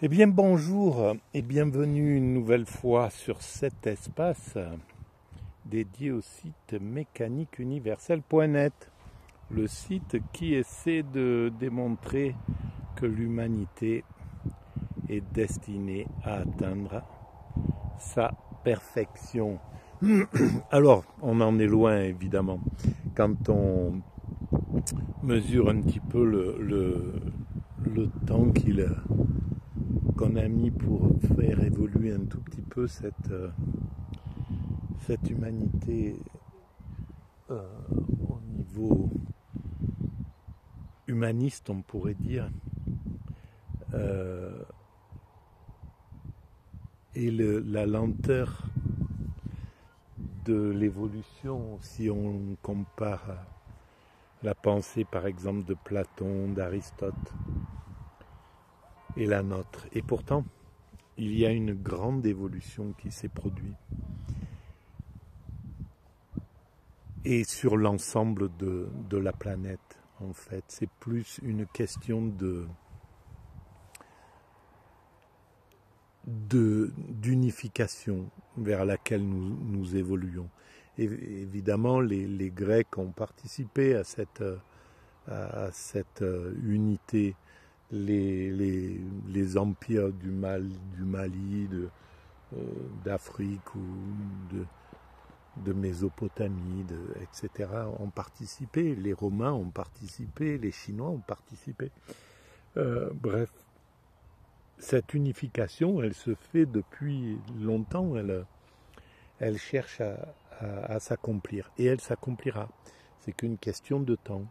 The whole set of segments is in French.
Eh bien bonjour et bienvenue une nouvelle fois sur cet espace dédié au site mécaniqueuniverselle.net, le site qui essaie de démontrer que l'humanité est destinée à atteindre sa perfection. Alors, on en est loin évidemment. Quand on mesure un petit peu le temps qu'on a mis pour faire évoluer un tout petit peu cette humanité au niveau humaniste, on pourrait dire, et la lenteur de l'évolution, si on compare la pensée par exemple de Platon, d'Aristote et la nôtre. Et pourtant, il y a une grande évolution qui s'est produite. Et sur l'ensemble de la planète, en fait. C'est plus une question d'unification vers laquelle nous évoluons. Et évidemment, les Grecs ont participé à cette unité. Les empires du Mali, d'Afrique ou de Mésopotamie, etc. ont participé, les Romains ont participé, les Chinois ont participé. Bref, cette unification, elle se fait depuis longtemps, elle cherche à s'accomplir, et elle s'accomplira. C'est qu'une question de temps.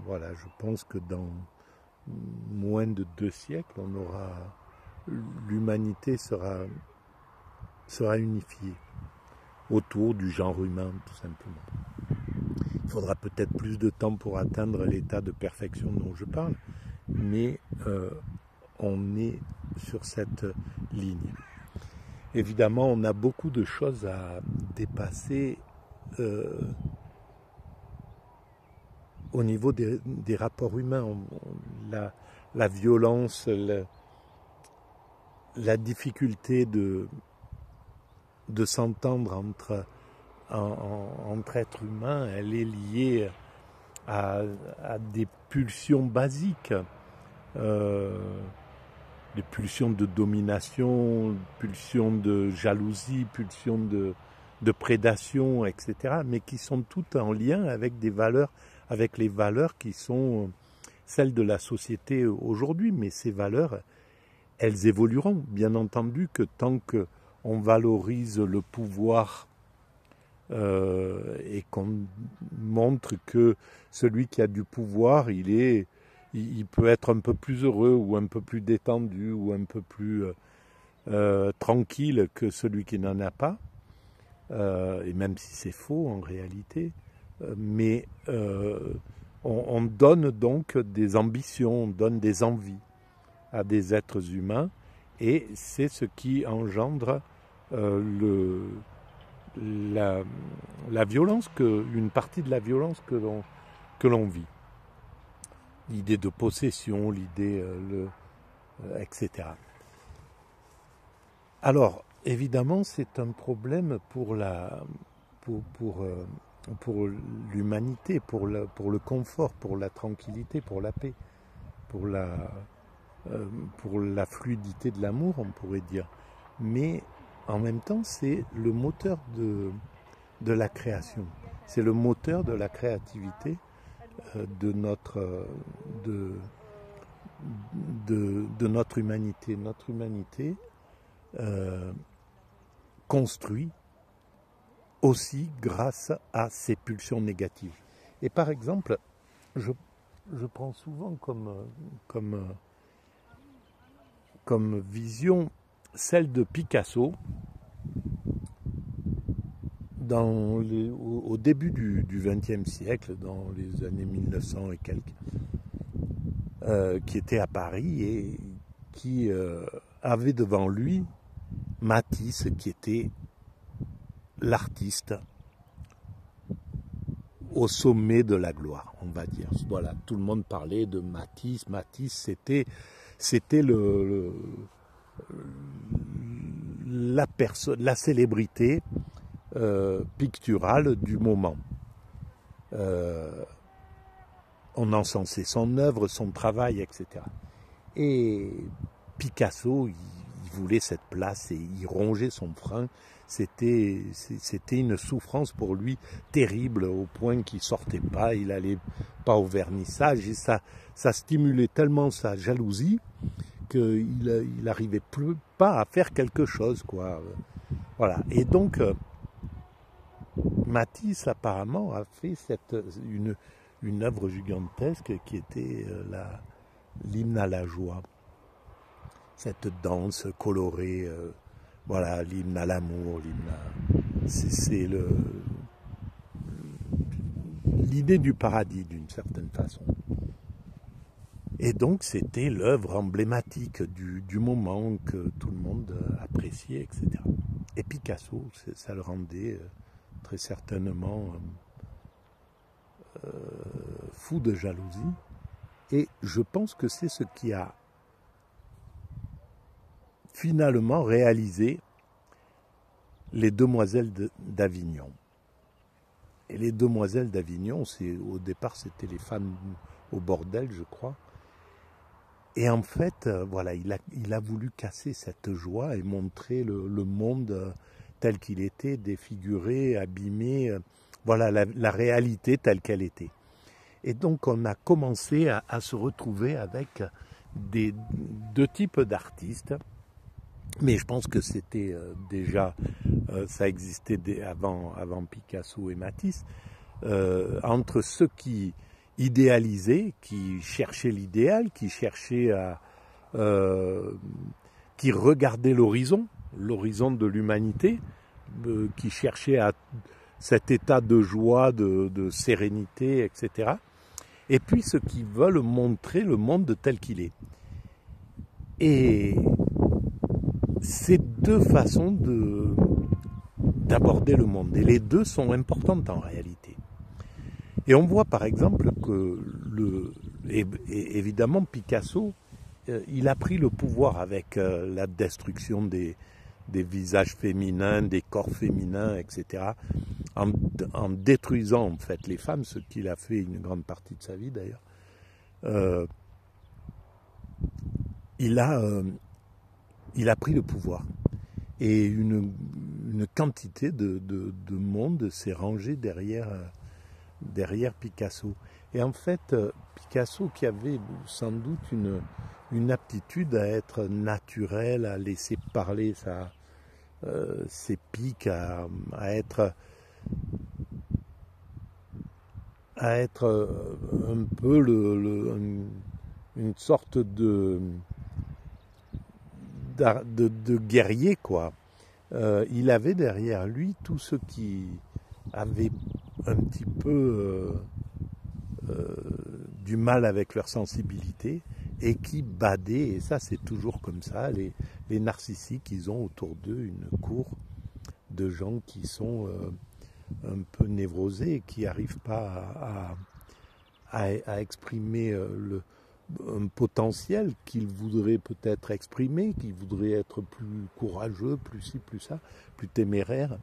Voilà, je pense que dans moins de 2 siècles, l'humanité sera unifiée autour du genre humain, tout simplement. Il faudra peut-être plus de temps pour atteindre l'état de perfection dont je parle, mais on est sur cette ligne. Évidemment, on a beaucoup de choses à dépasser au niveau des rapports humains. La violence, la difficulté de s'entendre entre êtres humains, elle est liée à des pulsions basiques, des pulsions de domination, pulsions de jalousie, pulsions de prédation, etc., mais qui sont toutes en lien avec avec les valeurs qui sont celles de la société aujourd'hui. Mais ces valeurs, elles évolueront, bien entendu, que tant qu'on valorise le pouvoir et qu'on montre que celui qui a du pouvoir, il peut être un peu plus heureux ou un peu plus détendu ou un peu plus tranquille que celui qui n'en a pas, et même si c'est faux en réalité, mais on donne donc des ambitions, on donne des envies à des êtres humains, et c'est ce qui engendre la violence, une partie de la violence que l'on vit. L'idée de possession, l'idée, etc. Alors, évidemment, c'est un problème pour l'humanité, pour le confort, pour la tranquillité, pour la paix, pour la fluidité de l'amour, on pourrait dire. Mais en même temps, c'est le moteur de la création. C'est le moteur de la créativité de notre humanité. Notre humanité construit aussi grâce à ces pulsions négatives. Et par exemple, je prends souvent comme vision celle de Picasso au début du XXe siècle, dans les années 1900 et quelques, qui était à Paris et qui avait devant lui Matisse, qui était l'artiste au sommet de la gloire, on va dire. Voilà, tout le monde parlait de Matisse. Matisse, c'était la célébrité picturale du moment. On encensait son œuvre, son travail, etc. Et Picasso, il voulait cette place et il rongeait son frein. C'était une souffrance pour lui terrible, au point qu'il sortait pas, il allait pas au vernissage, et ça stimulait tellement sa jalousie qu'il n'arrivait plus pas à faire quelque chose, quoi. Voilà. Et donc Matisse apparemment a fait une œuvre gigantesque qui était l'hymne à la joie. Cette danse colorée, voilà, l'hymne à l'amour, c'est l'idée du paradis d'une certaine façon. Et donc c'était l'œuvre emblématique du moment que tout le monde appréciait, etc. Et Picasso, ça le rendait très certainement fou de jalousie. Et je pense que c'est ce qui a finalement réalisé les Demoiselles d'Avignon. Et les Demoiselles d'Avignon, au départ, c'était les femmes au bordel, je crois. Et en fait, voilà, il a voulu casser cette joie et montrer le monde tel qu'il était, défiguré, abîmé, voilà, la réalité telle qu'elle était. Et donc, on a commencé à se retrouver avec deux types d'artistes. Mais je pense que c'était déjà, ça existait avant Picasso et Matisse, entre ceux qui idéalisaient, qui cherchaient l'idéal, qui cherchaient qui regardaient l'horizon de l'humanité, qui cherchaient cet état de joie, de sérénité, etc. Et puis ceux qui veulent montrer le monde tel qu'il est. Et c'est deux façons d'aborder le monde. Et les deux sont importantes en réalité. Et on voit par exemple que, évidemment, Picasso, il a pris le pouvoir avec la destruction des visages féminins, des corps féminins, etc., en détruisant en fait les femmes, ce qu'il a fait une grande partie de sa vie d'ailleurs. Il a pris le pouvoir et une quantité de monde s'est rangé derrière Picasso. Et en fait, Picasso, qui avait sans doute une aptitude à être naturel, à laisser parler ses pics, à être un peu une sorte de guerrier, quoi. Il avait derrière lui tous ceux qui avaient un petit peu du mal avec leur sensibilité et qui badaient, et ça c'est toujours comme ça, les narcissiques, ils ont autour d'eux une cour de gens qui sont un peu névrosés et qui n'arrivent pas à exprimer un potentiel qu'ils voudraient peut-être exprimer, qu'ils voudraient être plus courageux, plus ci, plus ça, plus téméraires.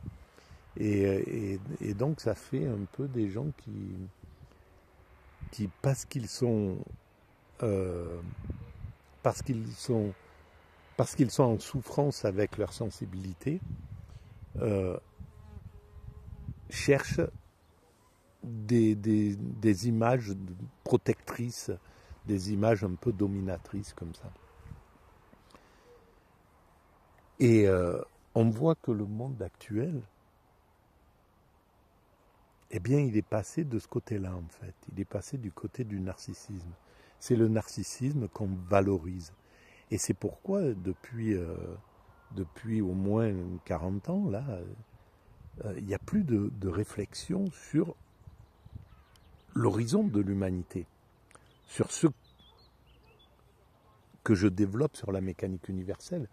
Et donc ça fait un peu des gens qui parce qu'ils sont en souffrance avec leur sensibilité, cherchent des images protectrices, des images un peu dominatrices comme ça. Et on voit que le monde actuel, eh bien, il est passé de ce côté-là, en fait. Il est passé du côté du narcissisme. C'est le narcissisme qu'on valorise. Et c'est pourquoi, depuis au moins 40 ans, là, il n'y a plus de réflexion sur l'horizon de l'humanité, sur ce que je développe sur la mécanique universelle.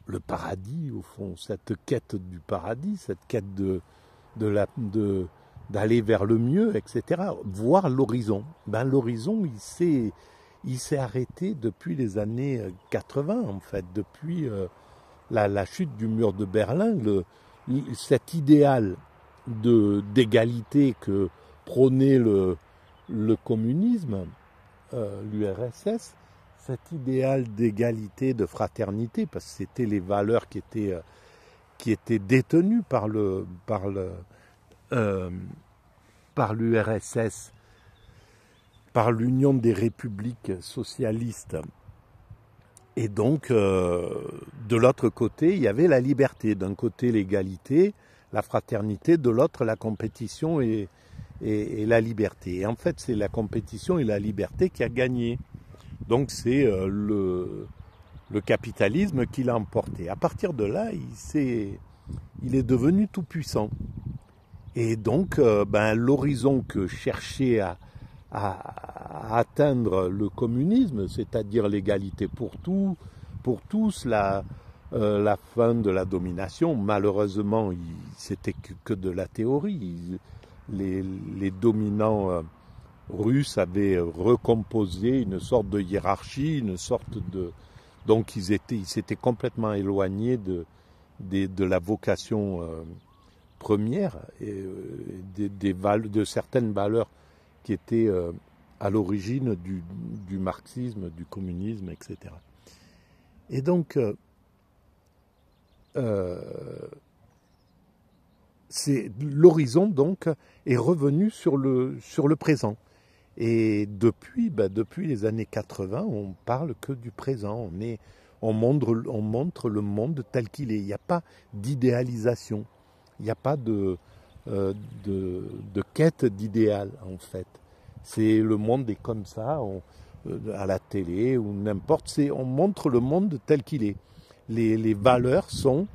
Le paradis, au fond, cette quête du paradis, cette quête d'aller vers le mieux, etc. Voir l'horizon. Ben, l'horizon, il s'est arrêté depuis les années 80, en fait, depuis la chute du mur de Berlin. Cet idéal d'égalité que prônait le communisme, l'URSS, cet idéal d'égalité, de fraternité, parce que c'était les valeurs qui étaient détenues par l'URSS, par l'Union des républiques socialistes. Et donc, de l'autre côté, il y avait la liberté. D'un côté, l'égalité, la fraternité, de l'autre, la compétition et la liberté. Et en fait, c'est la compétition et la liberté qui a gagné. Donc, c'est le capitalisme qui l'a emporté. À partir de là, il est devenu tout puissant. Et donc, l'horizon que cherchait à atteindre le communisme, c'est-à-dire l'égalité pour tous, la fin de la domination, malheureusement, c'était que de la théorie. Les dominants russes avaient recomposé une sorte de hiérarchie, donc ils s'étaient complètement éloignés de la vocation première et de certaines valeurs qui étaient à l'origine du marxisme, du communisme, etc. Et donc, l'horizon donc est revenu sur le présent. Et depuis les années 80, on parle que du présent. On montre le monde tel qu'il est. Il n'y a pas d'idéalisation. Il n'y a pas de quête d'idéal, en fait. Le monde est comme ça, à la télé ou n'importe. On montre le monde tel qu'il est. Les valeurs sont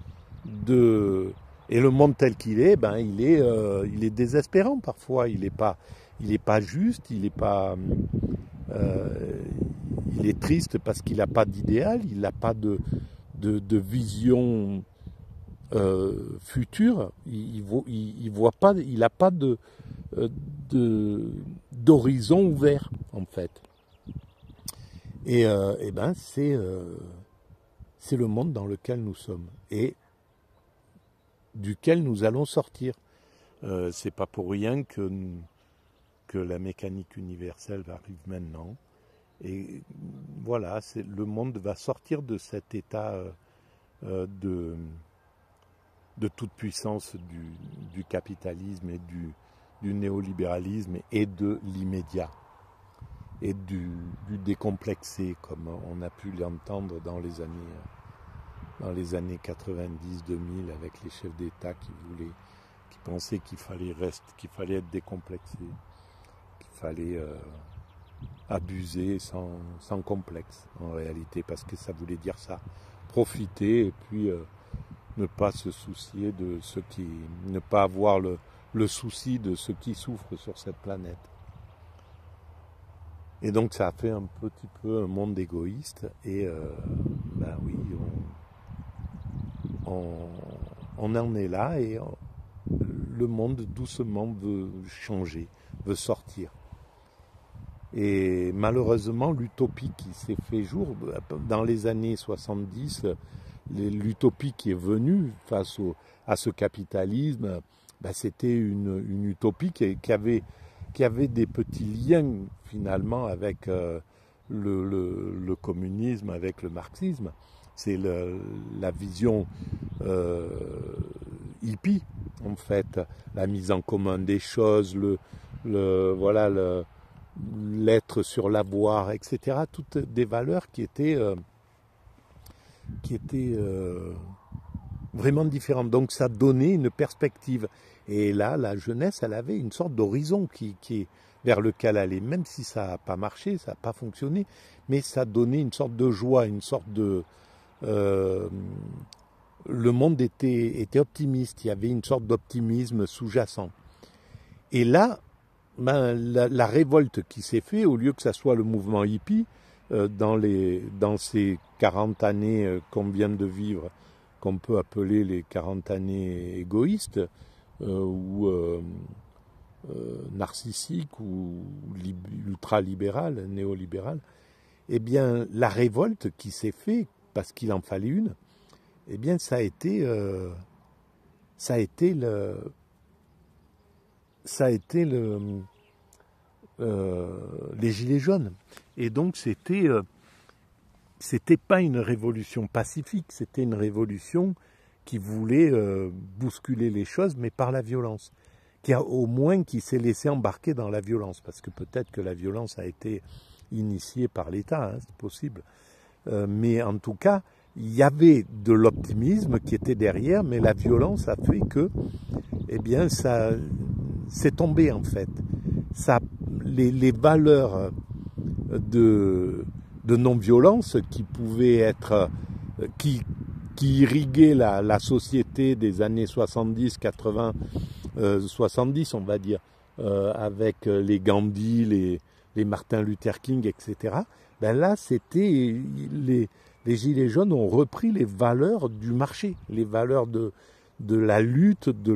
et le monde tel qu'il est, il est désespérant parfois. Il n'est pas juste. Il est triste parce qu'il n'a pas d'idéal. Il n'a pas de vision futur, il voit pas, il n'a pas d'horizon ouvert en fait. Et c'est le monde dans lequel nous sommes et duquel nous allons sortir. C'est pas pour rien que la mécanique universelle arrive maintenant. Et voilà, le monde va sortir de cet état de toute puissance du capitalisme et du néolibéralisme et de l'immédiat et du décomplexé, comme on a pu l'entendre dans les années 90-2000 avec les chefs d'État qui pensaient qu'il fallait être décomplexé, qu'il fallait abuser sans complexe en réalité, parce que ça voulait dire ça, profiter et puis ne pas se soucier ne pas avoir le souci de ceux qui souffrent sur cette planète. Et donc ça a fait un petit peu un monde égoïste et oui, on en est là et le monde doucement veut changer, veut sortir. Et malheureusement, l'utopie qui s'est fait jour dans les années 70, l'utopie qui est venue face à ce capitalisme, c'était une utopie qui avait des petits liens finalement avec le communisme, avec le marxisme. C'est la vision hippie, en fait, la mise en commun des choses, l'être sur l'avoir, etc. Toutes des valeurs qui étaient vraiment différentes. Donc ça donnait une perspective. Et là, la jeunesse, elle avait une sorte d'horizon vers lequel aller, même si ça n'a pas marché, ça n'a pas fonctionné, mais ça donnait une sorte de joie, une sorte de... le monde était optimiste, il y avait une sorte d'optimisme sous-jacent. Et là, la révolte qui s'est faite, au lieu que ça soit le mouvement hippie, dans ces 40 années qu'on vient de vivre, qu'on peut appeler les 40 années égoïstes, ou narcissiques, ou ultralibérales, néolibérales, eh bien, la révolte qui s'est faite, parce qu'il en fallait une, eh bien, ça a été les Gilets jaunes. Et donc, c'était pas une révolution pacifique, c'était une révolution qui voulait bousculer les choses, mais par la violence. Au moins qui s'est laissé embarquer dans la violence, parce que peut-être que la violence a été initiée par l'État, hein, c'est possible. Mais en tout cas, il y avait de l'optimisme qui était derrière, mais la violence a fait que, eh bien, ça c'est tombé en fait. Les valeurs de non-violence qui pouvaient être, qui irriguaient la société des années 70, 80, 70 on va dire, avec les Gandhi, les Martin Luther King, etc. Ben là, c'était les Gilets jaunes ont repris les valeurs du marché, les valeurs de la lutte, de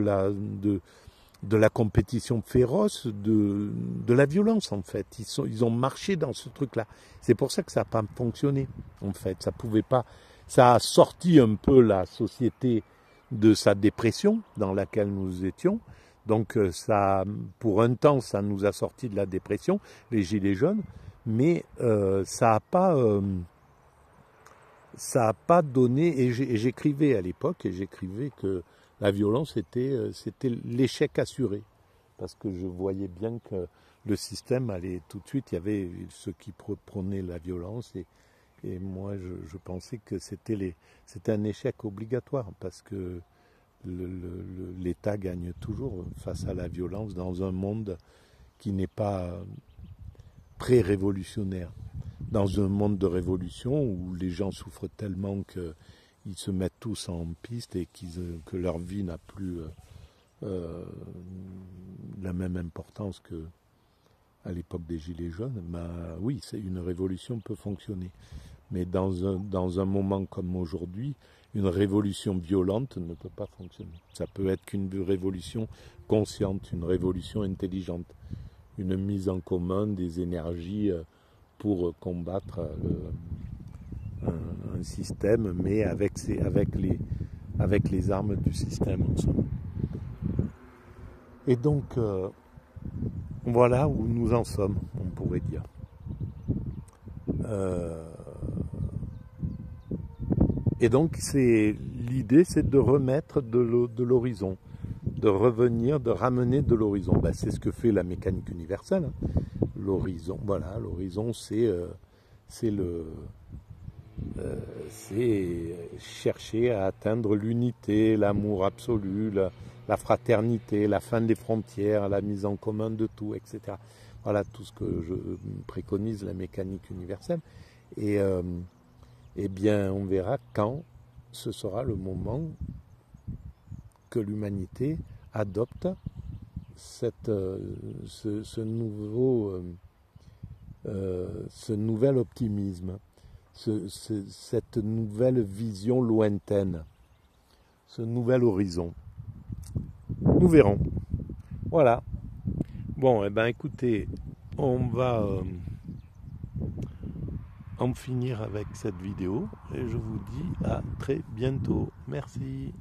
la compétition féroce, de la violence en fait. Ils ont marché dans ce truc-là. C'est pour ça que ça n'a pas fonctionné en fait. Ça pouvait pas. Ça a sorti un peu la société de sa dépression dans laquelle nous étions. Donc ça, pour un temps, ça nous a sorti de la dépression, les Gilets jaunes, mais ça a pas donné. Et j'écrivais à l'époque, et j'écrivais que la violence c'était l'échec assuré, parce que je voyais bien que le système allait tout de suite. Il y avait ceux qui prônaient la violence et moi je pensais que c'était un échec obligatoire, parce que l'État gagne toujours face à la violence dans un monde qui n'est pas pré-révolutionnaire. Dans un monde de révolution où les gens souffrent tellement qu'ils se mettent tous en piste et que leur vie n'a plus la même importance qu'à l'époque des Gilets jaunes, ben, oui, une révolution peut fonctionner. Mais dans un moment comme aujourd'hui, une révolution violente ne peut pas fonctionner. Ça peut être qu'une révolution consciente, une révolution intelligente, une mise en commun des énergies pour combattre un système, mais avec les armes du système en somme. Et donc, voilà où nous en sommes, on pourrait dire. Et donc, l'idée, c'est de remettre de l'horizon, de revenir, de ramener de l'horizon. Ben, c'est ce que fait la mécanique universelle. Hein. L'horizon, voilà, l'horizon, c'est chercher à atteindre l'unité, l'amour absolu, la fraternité, la fin des frontières, la mise en commun de tout, etc. Voilà tout ce que je préconise la mécanique universelle. Et eh bien, on verra quand ce sera le moment que l'humanité adopte ce nouvel optimisme, cette nouvelle vision lointaine, ce nouvel horizon. Nous verrons. Voilà. Bon, eh ben, écoutez, on va en finir avec cette vidéo et je vous dis à très bientôt. Merci.